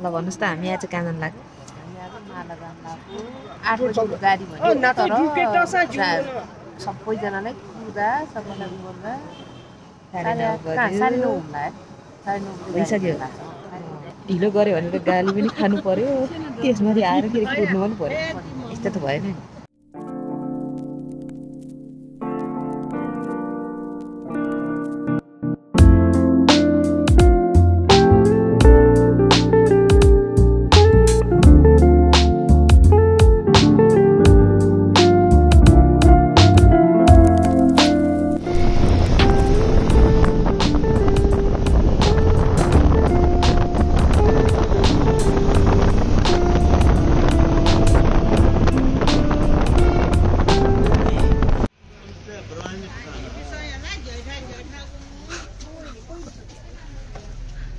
ल भन्नुस् त हामी आज कहाँ जान लाग्यो गाडी भयो सबैजनालाई कुदा सबैलाई बोल्दा 9:30 होला भइसक्यो ढिलो गऱ्यो भने त गाली पनि खानु पर्यो त्यसमाथि आएर फेरि कुद्नु पनि पर्यो यस्तो त भएन नि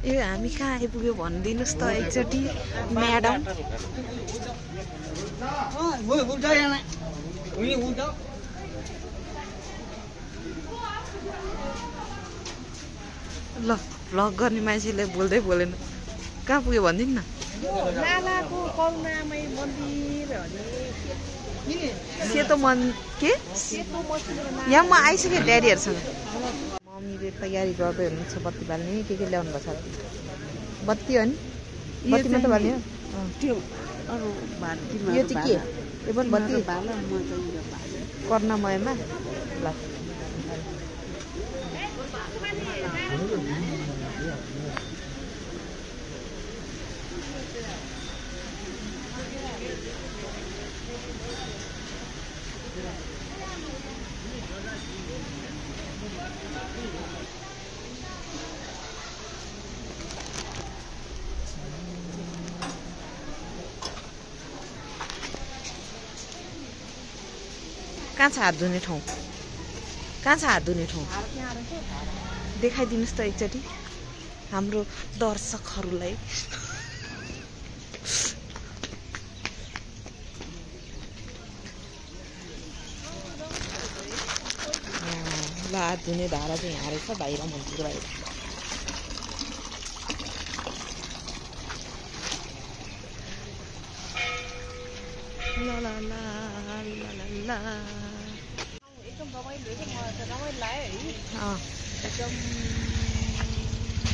ए हामी कहाँ आइपुग्यो भनिदिनुस् त एकचोटि म्याडम ल भ्लग गर्ने मान्छेले बोल्दै बोलेन कहाँ पुग्यो भनिदिनु न नालाको करुणामय मन्दिर सेतो मन के यहाँ म आइसकेँ ड्याडीहरूसँग मम्मीले तयारी गर्दै हुनुहुन्छ बत्ती बाल्ने के ल्याउनु भएको छ बत्ती हो नि बत्ती मात्र बाल्ने हो यो चाहिँ के यो पनि बत्ती कर्णमयमा ल कहाँ छ हात धुने ठाउँ कहाँ छ हात धुने ठाउँ देखाइदिनुहोस् त एकचोटि हाम्रो दर्शकहरूलाई ल हात धुने धारा चाहिँ यहाँ रहेछ बाहिर मन्दिरको बाहिर ला ला ला ला ला एकदम रमाइलो छ मलाई त रमाइलो लाग्यो है एकदम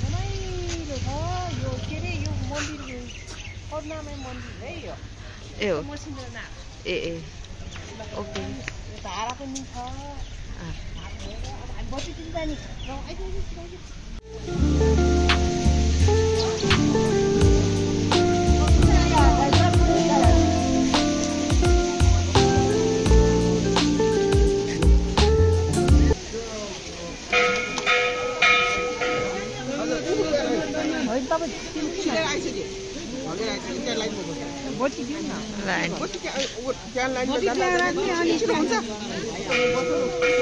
रमाइलो छ यो के अरे यो मन्दिर करुणामय मन्दिर है यो ए हो मसिनो ए ए ओके धारा पनि छ बत्ती पनि जाने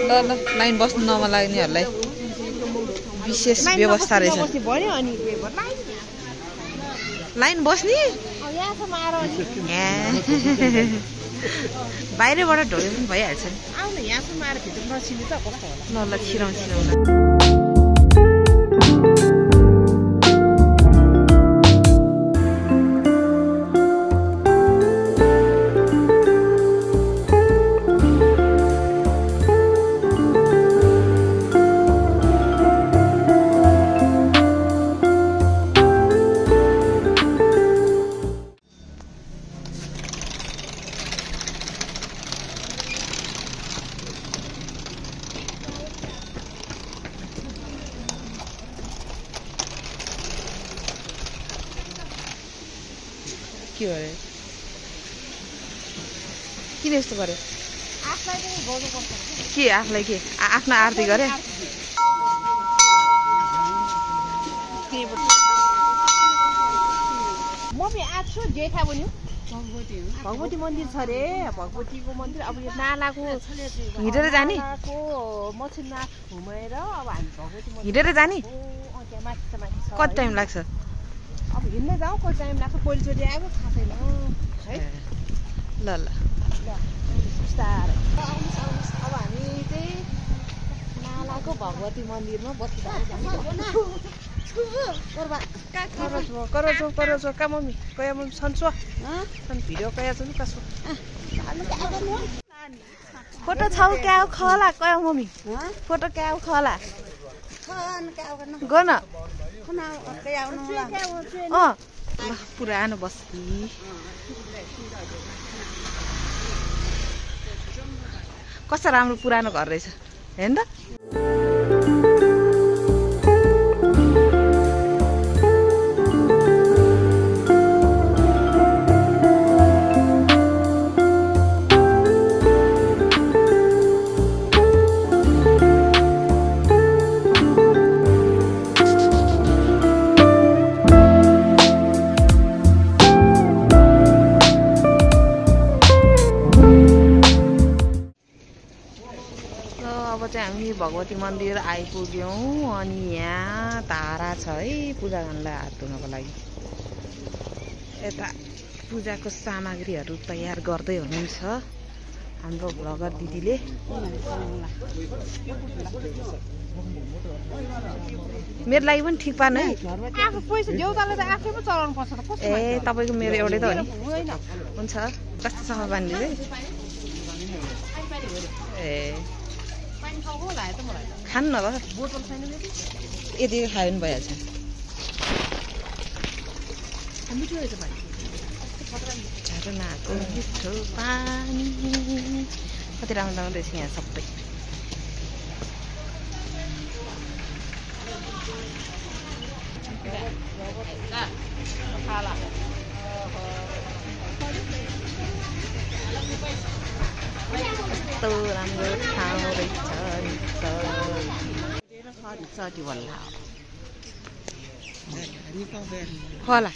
ल ल लाइन बस्नु नलाग्नेहरूलाई विशेष व्यवस्था रहेछ लाइन बस्ने बाहिरबाट ढोके पनि भइहाल्छ नि ल ल छिराउँ छिराउँ के भयो किन यस्तो गर्यो के आफूलाई के आफ्नो आरती गरे मम्मी आज छु देखा बन्यो भगवती मन्दिर छ रे भगवतीको मन्दिर अब यो नालाको हिँडेर जाने मछिनाथ घुमेर अब हामी भगवती मन्दिर हिँडेर जाने त्यहाँ माथि कति टाइम लाग्छ अब हिँड्न जाउँ कति टाइम लाग्छ पहिलोचोटि आएको थाहा छैन है ल ल बिस्तारै आउनुहोस् अब हामी चाहिँ नालाको भगवती मन्दिरमा बत्ती बाल्न जान्छौँ 걸어줘. 까먹니. 거야 뭐 선수. 선 비디오 거야 좀 가서. फोटो छौ क्या खला कया मम्मी फोटो क्या खला गन पुरानो बस्ती कस्तो राम्रो पुरानो घर रहेछ हेर्न त हामी भगवती मन्दिर आइपुग्यौं अनि यहाँ धारा छ है पूजा गर्नलाई हात धुनको लागि यता पूजाको सामग्रीहरू तयार गर्दै हुनुहुन्छ हाम्रो भ्लगर दिदीले मेरो लागि पनि ठिक पार्नु है आफू पैसा देउताले त आफै पो चलाउनु पर्छ त ए तपाईको मेरो एउटै त हो नि हुन्छ कस्तो सफा पार्नु ए खानु न यति खायो पनि भइहाल्छ झ्यारो नआएको मिठो पानी कति राम्रो राम्रो रहेछ यहाँ सबै कस्तो राम्रो ठाउँ रहेछ होला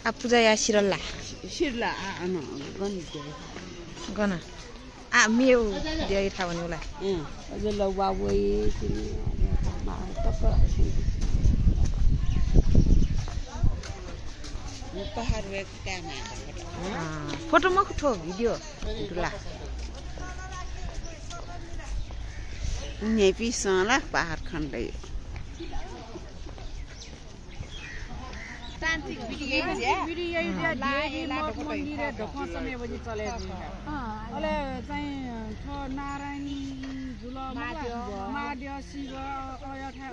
अब पूजा या सिरल्ला गन मेउ दिए थाहा भने उसलाई फोटो म उठो भिडियो ला नेपिसला पहाड खण्डै तान्त्रिक अहिले चाहिँ नारायणी महादेव शिव अयठा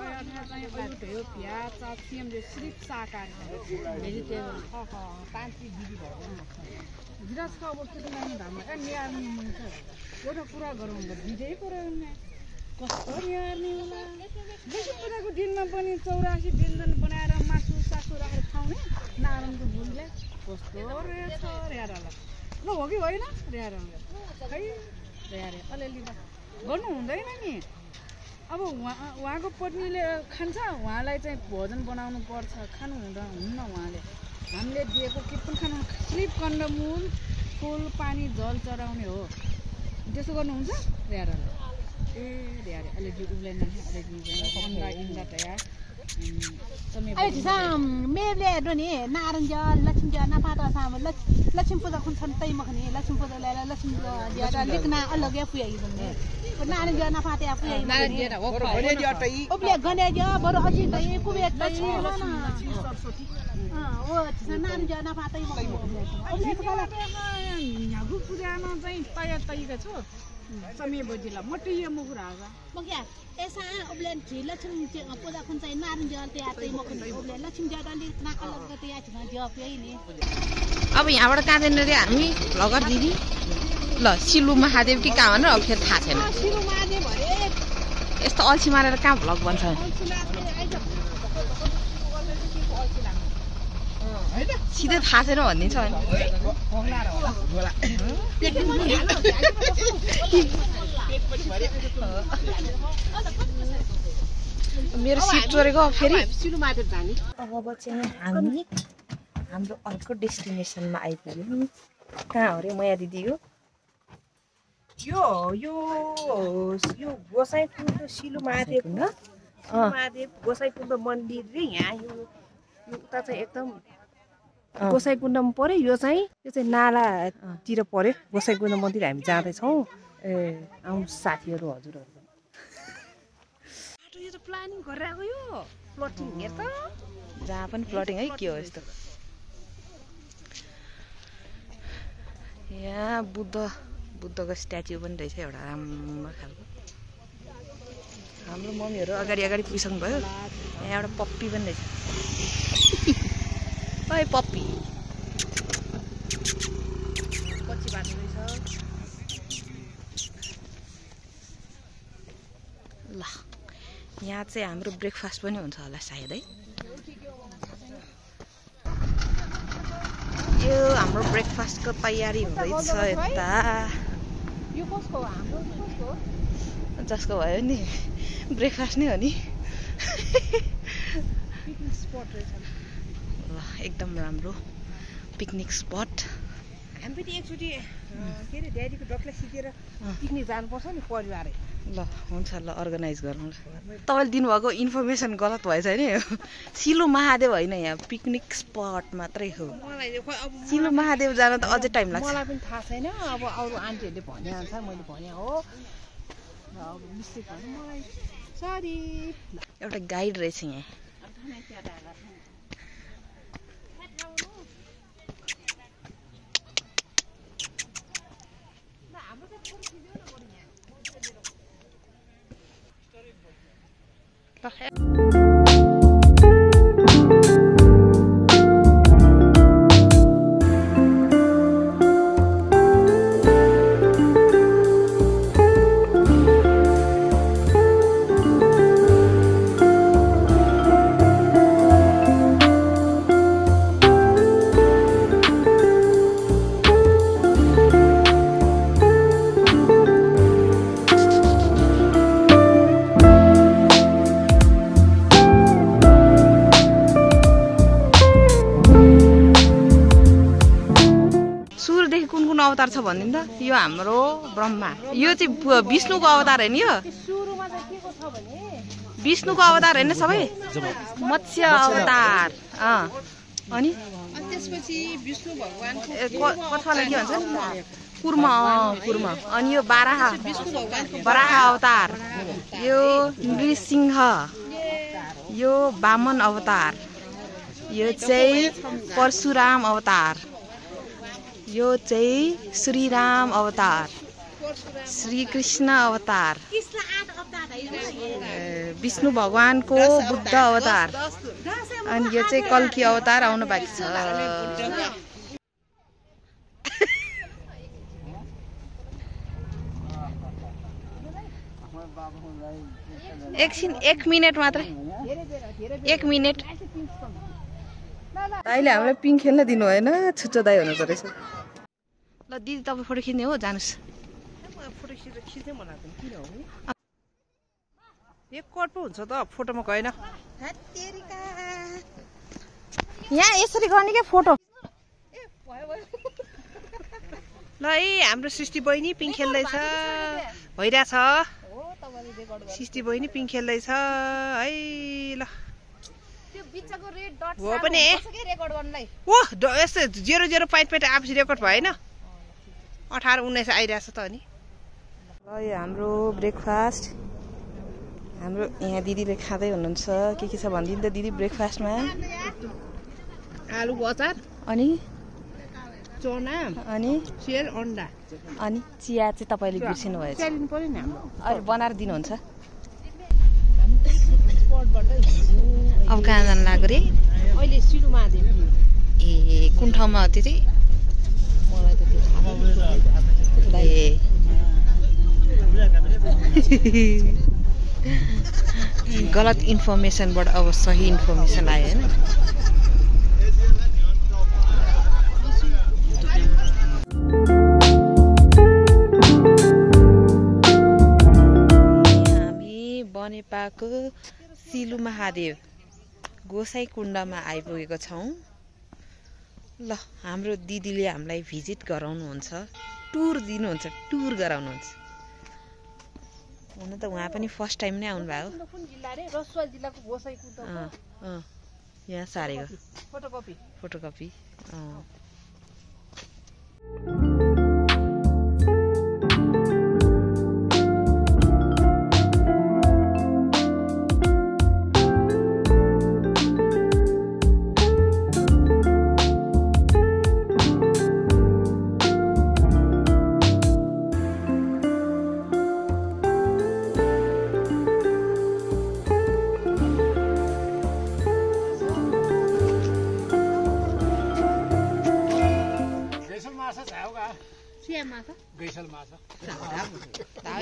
चाहिँ भयो प्याज चासियमले सिर्फ साकार भेजिटेबल तान्त्रिक दिदी भयो गिरासको अब खेती लाने धाममा कहाँ ल्यार्ने मन छ एउटा कुरा गरौँ दिदै कुरा कस्तो ल्यार्ने होला विश्व पूजाको दिनमा पनि 84 व्यञ्जन बनाएर मासु सासु राखेर खुवाउने नारायणको भुलले कस्तो रहेछ र्याराला ल हो कि होइन र्यारा खै र्यारे अलिअलि गर्नु हुँदैन नि अब उहाँको पत्नीले खान्छ उहाँलाई चाहिँ भोजन बनाउनु पर्छ खानु हुन्न उहाँले हामीले दिएको के पनि खानु स्लिप कन्डमुल फुल पानी जल चढाउने हो त्यसो गर्नुहुन्छ र्याराले ए र्यारे अलिअलि उब्लेन अन्डा इन्डा तयार मेले नि नारायण जल लक्ष्मी जल नापाता साम लक्ष्मी पूजा खुन छन् तै मखनी लक्ष्मी पूजा ल्याएर लक्ष्मी जल लिखना अलग या पुयाइ भन्ने नारायण जल नापाते या पुयाइ नारायण जल हो भने जटै ओब्ले गने ज बरु अझै तै कुबे लक्ष्मी सरस्वती ओ नारायण जल नापाते मखनी ओब्ले कला यहाँको पूजामा चाहिँ तयार तैका छु समय बजिला मोटिए मुकुरागा बग्या ऐसा ओब्ले लक्ष्मी पूजा खुन चाहिँ नारायण जल तयार तै मखनी ओब्ले लक्ष्मी जल लिखना अलग तयार छ ज पुयाइ नि अब यहाँबाट काँदैन रे हामी भ्लगर दिदी ल सिलु महादेव कि कहाँ भनेर अब फेरि थाहा छैन यस्तो अल्छी मारेर कहाँ भ्लग बन्छ सिधै थाहा छैन भनिदिन्छ मेरो सिट चोरेको फेरि अब चाहिँ हामी हाम्रो अर्को डेस्टिनेसनमा आइपुग्यौँ कहाँ हो रे माया दिदी हो यो गोसाइँकुण्ड शिलु महादेव गोसाइँकुण्ड मन्दिर रे यहाँ यो उता चाहिँ एकदम गोसाइँकुण्डमा पर्यो यो चाहिँ नालातिर पर्यो गोसाइँकुण्ड मन्दिर हामी जाँदैछौँ ए आउनु साथीहरू हजुरहरू यो त प्लानिङ गरेर आएको यो प्लटिङ हेर त जहाँ पनि प्लटिङ है के हो यस्तो यहाँ बुद्धको स्ट्याच्यु पनि रहेछ एउटा राम्रो खालको हाम्रो मम्मीहरू अगाडि पुगिसक्नु भयो यहाँ एउटा पप्पी पनि रहेछ ओइ पप्पी पछि बाटो रहेछ ल यहाँ चाहिँ हाम्रो ब्रेकफास्ट पनि हुन्छ होला सायद है यो हाम्रो ब्रेकफास्टको तयारी हुँदैछ यता यो कसको हो हाम्रो कसको हो जसको भयो नि ब्रेकफास्ट नै हो नि पिकनिक स्पट रहेछ ल एकदम राम्रो पिकनिक स्पट हामी पनि एकचोटि के अरे ड्याडीको डक्लाई सिकेर पिकनिक जानुपर्छ नि परिवारै ल हुन्छ ल अर्गनाइज गरौँ ल तपाईँले दिनुभएको इन्फर्मेसन गलत भएछ नि सिलो महादेव होइन यहाँ पिकनिक स्पट मात्रै हो मलाई अब सिलो महादेव जान त अझै टाइम लाग्छ मलाई पनि थाहा छैन अब अरू आन्टीहरूले भनेअनुसार मैले भने हो र अब मिस्टेक भयो मलाई सरी एउटा गाइड रहेछ यहाँ अवतार छ भनिदिनु त यो हाम्रो ब्रह्मा यो चाहिँ विष्णुको अवतार होइन यो सुरुमा चाहिँ के को छ भने विष्णुको अवतार होइन सबै मत्स्य अवतार अनि त्यसपछि विष्णु भगवानको कथालाई के भन्छ कुर्म कुर्म अनि यो बराह अवतार यो नृसिंह यो वामन अवतार यो चाहिँ परशुराम अवतार यो चाहिँ श्रीराम अवतार श्री कृष्ण अवतार विष्णु भगवानको बुद्ध अवतार अनि यो चाहिँ कल्की अवतार आउनु बाँकी छ एकछिन 1 मिनट मात्रै 1 मिनट अहिले हामीलाई पिङ खेल्न दिनु भएन छुच्चो दाइ हुनु रहेछ ल दिदी तपाईँ फोटो खिच्ने हो जानुहोस् फोटो खिच्दै मलाई किन हो एक कट पो हुन्छ त फोटोमा गएन यहाँ यसरी गर्ने क्या फोटो ल है हाम्रो सृष्टि बहिनी पिङ खेल्दैछ भइरहेछ सृष्टि बहिनी पिङ खेल्दैछ है ल हो पनि ओह यस्तो 00.5 आफै रेकर्ड भएन 18 19 आइरहेछ त अनि ल यो हाम्रो ब्रेकफास्ट हाम्रो यहाँ दिदीले खाँदै हुनुहुन्छ के छ भनिदिनु त दिदी ब्रेकफास्टमा आलुको अचार अनि चना अनि सेल अन्डा अनि चिया चाहिँ तपाईँले बिर्सिनु भएछ लिनु पर्यो नि हाम्रो अहिले बनाएर दिनुहुन्छ स्पटबाट अब कहाँ जानु लाग्यो रे अहिले सिलु महादेव ए कुन ठाउँमा हो त्यो चाहिँ मलाई त त्यो थाहा ए गलत इन्फर्मेसनबाट अब सही इन्फर्मेसन आयो होइन हामी बनेपाको सिलु महादेव गोसाइकुण्डमा आइपुगेको छौँ ल हाम्रो दिदीले हामीलाई भिजिट गराउनुहुन्छ टुर दिनुहुन्छ टुर गराउनुहुन्छ हुन त उहाँ पनि फर्स्ट टाइम नै आउनुभयो रसुवा जिल्लाको गोसाइकुण्ड यहाँ सारेको फोटोकपी सुया माछा गैसल माछा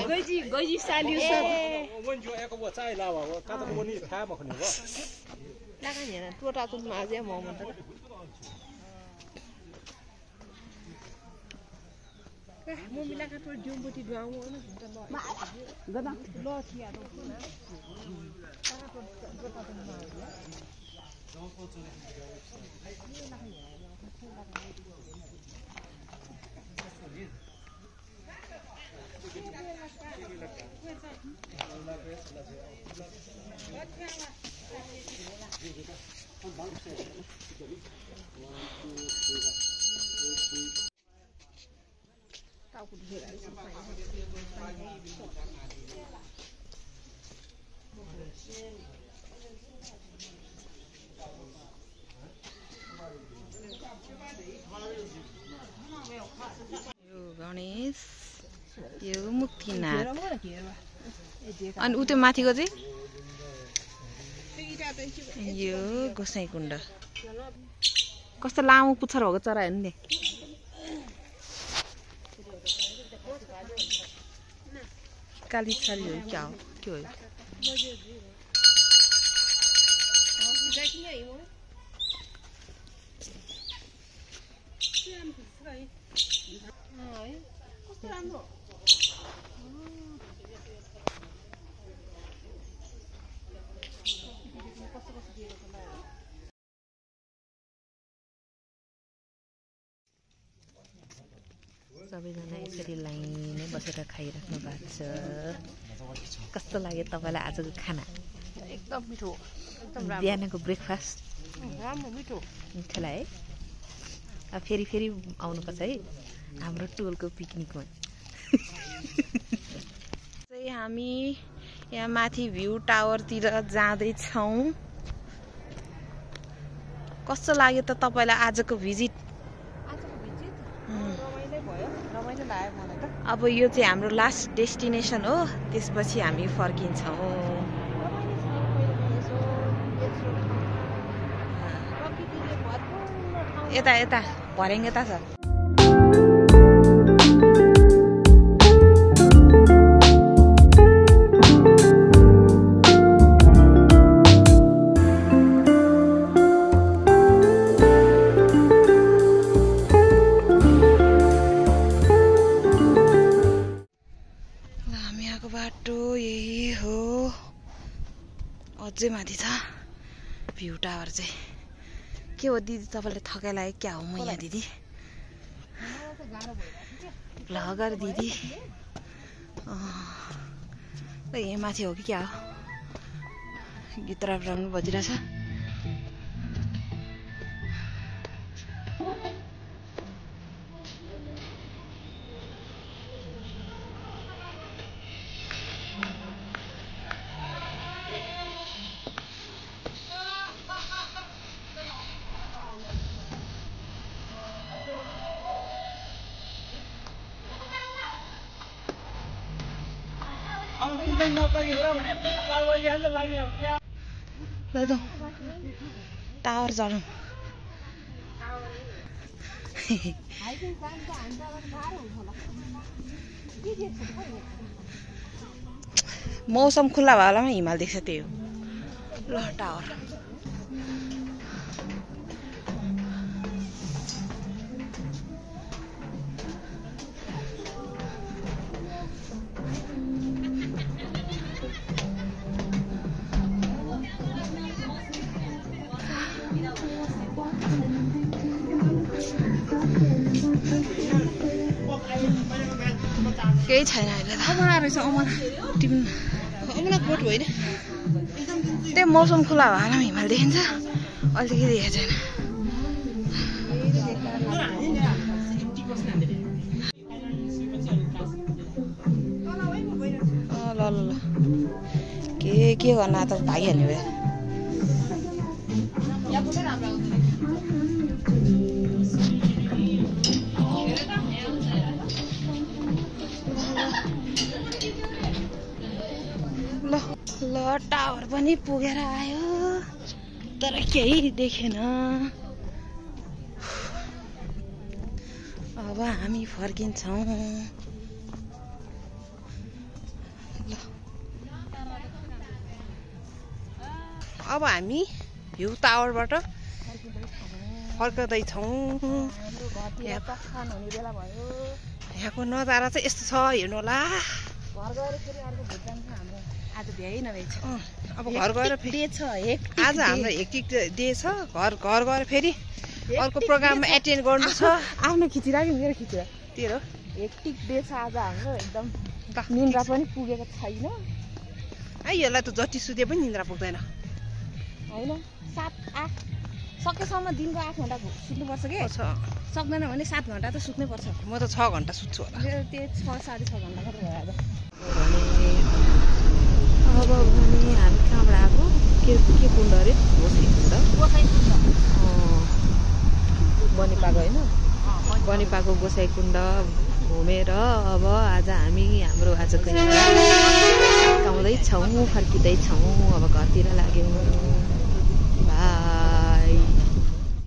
गैजी सालियो सब वन जो एक वो चाय लावा वो का तो वो नहीं था मखनी वो लागा नि टोटा तुम माजे म मन त म मिलाका तो जुम्बुटी गाउँ न त ल गदा ल थिया दो यो गणेश यो मुक्तिनाथ अनि उ त्यो माथिको चाहिँ यो गोसाइँकुण्ड कस्तो लामो पुच्छर भएको चरा हेर्नु नि काली छाली हो क्या हो त्यो हो कस्तो राम्रो सबैजना यसरी लाइनै बसेर खाइराख्नु भएको छ कस्तो लाग्यो तपाईँलाई आजको खाना एकदम मिठो एकदम बिहानको ब्रेकफास्ट राम्रो मिठो मिठो लाग्यो अब फेरि फेरि आउनुपर्छ है हाम्रो टोलको पिकनिकमा चाहिँ हामी यहाँ माथि भ्यू टावरतिर जाँदैछौँ कस्तो लाग्यो त तपाईँलाई आजको भिजिट रमाइलो लाग्यो मलाई त अब यो चाहिँ हाम्रो लास्ट डेस्टिनेसन हो त्यसपछि हामी फर्किन्छौँ यता यता भर्याङ यता छ बाटो यही हो अझै माथि छ भ्यू टावर चाहिँ के हो दिदी तपाईँलाई थकाइ लाग्यो क्या हो म यहाँ दिदी भ्लगर दिदी यहीँ माथि हो कि क्या हो गीत राम्रो बजिरहेछ टावर चढौँ मौसम खुल्ला भयो बेलामा हिमाल देख्छ त्यही हो ल टावर केही छैन अहिले त अमला रहेछ अमला टिप्नु अमला बोट होइन त्यही मौसम खुला भएर पनि हिमाल देखिन्छ अहिले के देखेको छैन ल ल ल के गर्न त भागिहाल्ने भयो ल टावर पनि पुगेर आयो तर केही देखेन अब हामी फर्किन्छौँ। ल अब हामी भ्यू टावरबाट फर्कदैछौँ। यहाँको नजारा चाहिँ यस्तो छ, हेर्नु होला। आज भ्याइ नभएछ। अब घर गएर फेरि आज हाम्रो हेक्टिक डे छ। घर गएर फेरि अर्को प्रोग्राम एटेन्ड गर्नु छ। आफ्नो खिचिराख्यो, मेरो खिचिरा तेरो हेक्टिक डे छ आज हाम्रो। एकदम निन्द्रा पनि पुगेको छैन। यसलाई त जति सुते पनि निन्द्रा पुग्दैन होइन। 7-8 सकेसम्म दिनको 8 घन्टा सुत्नुपर्छ कि सक्दैन भने 7 घन्टा त सुत्नै पर्छ। म त 6 घन्टा सुत्छु होला। त्यो 6-6.5 घन्टा मात्र भयो आज। अब भने हामी कहाँबाट आएको? के कुण्ड अरे? गोसाई कुण्ड। बनिपाको होइन, बनिपाको गोसाई कुण्ड घुमेर अब आज हामी हाम्रो आजको फर्काउँदैछौँ, फर्किँदैछौँ। अब घरतिर लाग्यौँ। बाई।